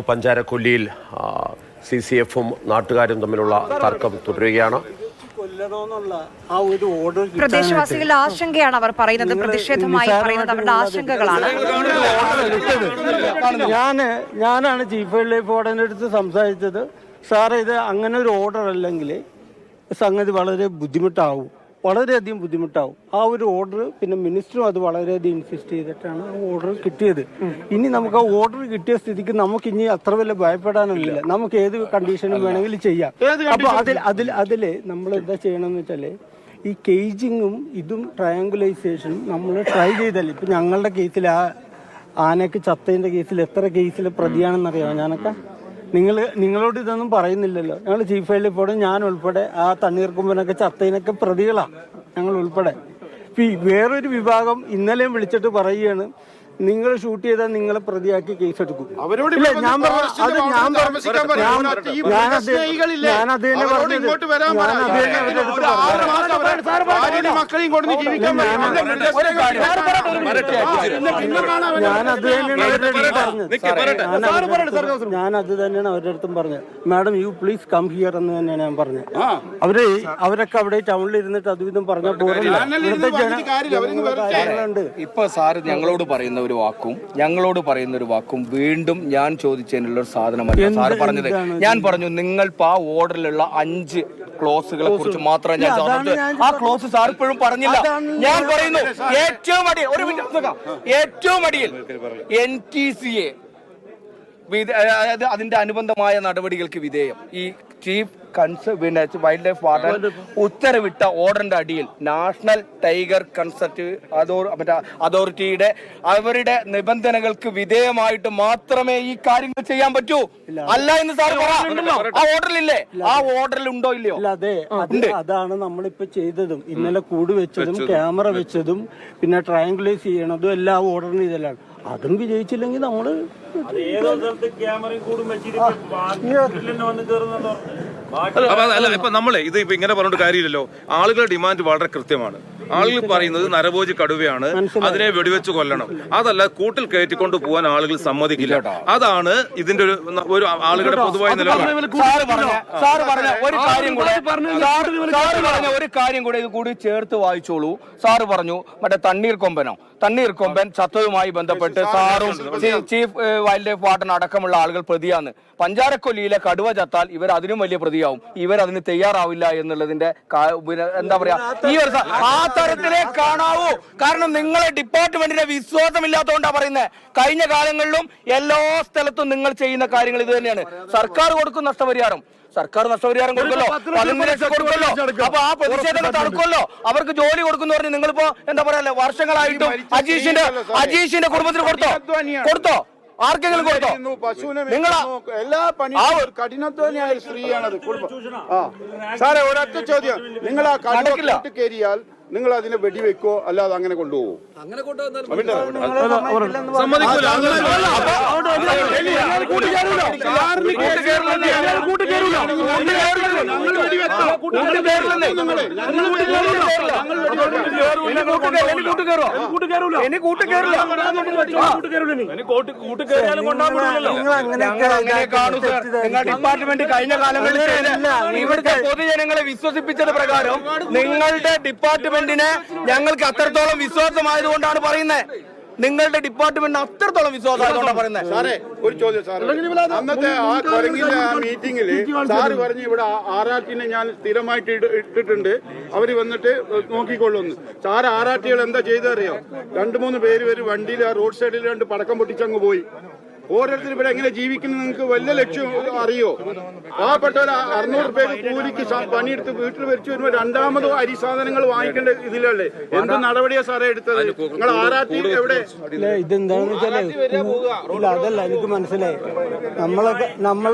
പഞ്ചാരക്കൊല്ലിയിൽ CCF-ഉം നാട്ടുകാരും തമ്മിലുള്ള തർക്കം തുടരുകയാണ്. പ്രദേശവാസികളുടെ ആശങ്കയാണ് അവർ പറയുന്നത്. പ്രതിഷേധമായി പറയുന്നത് അവരുടെ ആശങ്കകളാണ്. ഞാനാണ് ചീഫ് വൈൽഡ് ലൈഫ് വാർഡന്റെ അടുത്ത് സംസാരിച്ചത്. സാർ, ഇത് അങ്ങനെ ഒരു ഓർഡർ അല്ലെങ്കിൽ സംഗതി വളരെ ബുദ്ധിമുട്ടാവും, വളരെയധികം ബുദ്ധിമുട്ടാവും. ആ ഒരു ഓർഡർ പിന്നെ മിനിസ്റ്ററും അത് വളരെയധികം ഇൻസിസ്റ്റ് ചെയ്തിട്ടാണ് ആ ഓർഡർ കിട്ടിയത്. ഇനി നമുക്ക് ആ ഓർഡർ കിട്ടിയ സ്ഥിതിക്ക് നമുക്ക് ഇനി അത്ര വലിയ ഭയപ്പെടാനൊന്നുമില്ല. നമുക്ക് ഏത് കണ്ടീഷനും വേണമെങ്കിലും ചെയ്യാം. അപ്പോൾ അതിൽ നമ്മൾ എന്താ ചെയ്യണമെന്ന് വെച്ചാൽ ഈ കേജിങ്ങും ഇതും ട്രയാങ്കുലൈസേഷനും നമ്മൾ ട്രൈ ചെയ്തല്ലേ. ഇപ്പം ഞങ്ങളുടെ കേസിൽ ആ ആനയ്ക്ക് ചത്തതിൻ്റെ കേസിൽ എത്ര കേസിൽ പ്രതിയാണെന്നറിയാമോ? ഞാനൊക്കെ നിങ്ങളോട് ഇതൊന്നും പറയുന്നില്ലല്ലോ. ഞങ്ങൾ ചീഫ് വൈൽഡ് ലൈഫ് വാർഡൻ ഞാൻ ഉൾപ്പെടെ ആ തണ്ണീർക്കൊമ്പനൊക്കെ ചത്തതിനൊക്കെ പ്രതികളാണ് ഞങ്ങൾ ഉൾപ്പെടെ. വേറൊരു വിഭാഗം ഇന്നലെയും വിളിച്ചിട്ട് പറയുകയാണ്, നിങ്ങൾ ഷൂട്ട് ചെയ്താൽ നിങ്ങളെ പ്രതിയാക്കി കേസെടുക്കും. ഞാനത് തന്നെയാണ് അവരുടെ അടുത്തും പറഞ്ഞത്. Madam, you please come here എന്ന് തന്നെയാണ് ഞാൻ പറഞ്ഞത്. അവരൊക്കെ അവിടെ ടൗണിൽ ഇരുന്നിട്ട് അതും ഇതും പറഞ്ഞാൽ പോരല്ല. ഇപ്പൊ സാറ് ഞങ്ങളോട് പറയുന്ന ഞങ്ങളോട് പറയുന്ന ഒരു വാക്കും വീണ്ടും ഞാൻ ചോദിച്ചതിനുള്ള ഒരു സാധനമല്ല സാർ പറഞ്ഞത്. ഞാൻ പറഞ്ഞു നിങ്ങൾ ആ ഓർഡറിലുള്ള 5 ക്ലോസുകളെ കുറിച്ച് മാത്രമേ ഞാൻ ആ ക്ലോസ് സാർ ഇപ്പോഴും പറഞ്ഞില്ല. ഞാൻ പറയുന്നു ഏറ്റവും അടിയിൽ NTCA അതിന്റെ അനുബന്ധമായ നടപടികൾക്ക് വിധേയം ഈ ചീഫ് വൈൽഡ് ലൈഫ് വാർഡൻ ഉത്തരവിട്ട ഓർഡറിന്റെ അടിയിൽ നാഷണൽ ടൈഗർ കൺസർവേറ്റീവ് അതോറിറ്റിയുടെ അവരുടെ നിബന്ധനകൾക്ക് വിധേയമായിട്ട് മാത്രമേ ഈ കാര്യങ്ങൾ ചെയ്യാൻ പറ്റൂ. അല്ല എന്ന് സാർ പറഞ്ഞല്ലോ. ആ ഓർഡറിലില്ലേ? ആ ഓർഡറിൽ ഉണ്ടോ ഇല്ലയോ? അതെ, അതാണ് നമ്മളിപ്പോ ചെയ്തതും. ഇന്നലെ കൂട് വെച്ചതും ക്യാമറ വെച്ചതും പിന്നെ ട്രയാങ്കുലൈസ് ചെയ്യണതും എല്ലാം ഓർഡറിന് ഇതെല്ലാം. അതും വിജയിച്ചില്ലെങ്കിൽ നമ്മള് അല്ല, ഇപ്പൊ നമ്മളെ ഇത് ഇങ്ങനെ പറഞ്ഞിട്ട് കാര്യമില്ലല്ലോ. ആളുകളുടെ ഡിമാൻഡ് വളരെ കൃത്യമാണ്. ആളുകൾ പറയുന്നത് നരഭോജി കടുവയാണ്, അതിനെ വെടിവെച്ച് കൊല്ലണം. അതല്ല കൂട്ടിൽ കയറ്റിക്കൊണ്ട് പോകാൻ ആളുകൾ സമ്മതിക്കില്ല. അതാണ് ഇതിന്റെ ഒരു ആളുകളുടെ പൊതുവായ നിലപാട്. ഒരു കാര്യം കൂടെ ഇത് കൂടി ചേർത്ത് വായിച്ചോളൂ. സാറ് പറഞ്ഞു മറ്റേ തണ്ണീർക്കൊമ്പൻ ചത്തതുമായി ബന്ധപ്പെട്ട് സാറും ചീഫ് വൈൽഡ് ലൈഫ് വാർഡൻ അടക്കമുള്ള ആളുകൾ പ്രതിയാണ്. പഞ്ചാരക്കൊല്ലിയിലെ കടുവ ചത്താൽ ഇവർ അതിനും വലിയ പ്രതിയാവും. ഇവർ അതിന് തയ്യാറാവില്ല എന്നുള്ളതിന്റെ എന്താ പറയാ, ഈ ഒരു ആ തരത്തിലേ കാണാവൂ. കാരണം നിങ്ങളെ ഡിപ്പാർട്ട്മെന്റിനെ വിശ്വാസമില്ലാത്തതുകൊണ്ടാണ് പറയുന്നത്. കഴിഞ്ഞ കാലങ്ങളിലും എല്ലാ സ്ഥലത്തും നിങ്ങൾ ചെയ്യുന്ന കാര്യങ്ങൾ ഇത് തന്നെയാണ്. സർക്കാർ കൊടുക്കും നഷ്ടപരിഹാരം, കൊടുക്കല്ലോ, 15 ലക്ഷം കൊടുക്കല്ലോ. അപ്പൊ ആ പ്രതിഷേധങ്ങൾ തടുക്കുമല്ലോ, അവർക്ക് ജോലി കൊടുക്കുന്നു പറഞ്ഞ് നിങ്ങളിപ്പോ എന്താ പറയാ വർഷങ്ങളായിട്ടും അജീഷിന്റെ കുടുംബത്തിന് കൊടുത്തോ ആർക്കെങ്കിലും കൊടുത്തോ? നിങ്ങൾ എല്ലാ പണിയും കഠിനാധ്വാനിയായ സ്ത്രീയാണത്. സാറേ, ഒരൊറ്റ ചോദ്യം, നിങ്ങൾ ആ കടക്കില്ല കയറിയാൽ നിങ്ങൾ അതിനെ വെടിവെക്കോ അല്ലാതെ അങ്ങനെ കൊണ്ടുപോകും? ഡിപ്പാർട്ട്മെന്റ് കഴിഞ്ഞ കാലങ്ങളിൽ ഇവിടുത്തെ പൊതുജനങ്ങളെ വിശ്വസിപ്പിച്ചത് പ്രകാരം നിങ്ങളുടെ ഡിപ്പാർട്ട്മെന്റിനെ ഞങ്ങൾക്ക് അത്രത്തോളം വിശ്വാസമായതുകൊണ്ടാണ് പറയുന്നത്. നിങ്ങളുടെ ഡിപ്പാർട്ട്മെന്റിന് അത്രത്തോളം വിശ്വാസമായതുകൊണ്ടാണ് പറയുന്നത്. സാറേ, ഒരു ചോദ്യം സാർ, അന്നത്തെ ആ കൊരങ്ങിന്റെ ആ മീറ്റിംഗിൽ സാറ് പറഞ്ഞു ഇവിടെ ആറാട്ടിനെ ഞാൻ സ്ഥിരമായിട്ട് ഇട്ടിട്ടുണ്ട്, അവര് വന്നിട്ട് നോക്കിക്കൊള്ളുന്നു. സാറ് ആറാട്ടികൾ എന്താ ചെയ്തറിയോ? 2-3 പേര് വണ്ടിയിൽ ആ റോഡ് സൈഡിൽ 2 പടക്കം പൊട്ടിച്ചങ്ങ് പോയി. ഓരോരുത്തർ ഇവിടെ എങ്ങനെ ജീവിക്കുന്നത് നിങ്ങൾക്ക് വല്ല ലക്ഷ്യം അറിയോ? പാവപ്പെട്ടവർ 600 രൂപയ്ക്ക് കൂലിക്ക് പണിയെടുത്ത് വീട്ടിൽ വരച്ചു വരുമ്പോൾ രണ്ടാമതോ അരി സാധനങ്ങൾ വാങ്ങിക്കേണ്ട ഇതിലല്ലേ? എന്ത് നടപടിയാ സാറേ എടുത്തത്? നിങ്ങൾ ആറാട്ടി എവിടെ? ഇതെന്താണെന്ന് വെച്ചാല് അതല്ല, എനിക്ക് മനസ്സിലായി. നമ്മൾ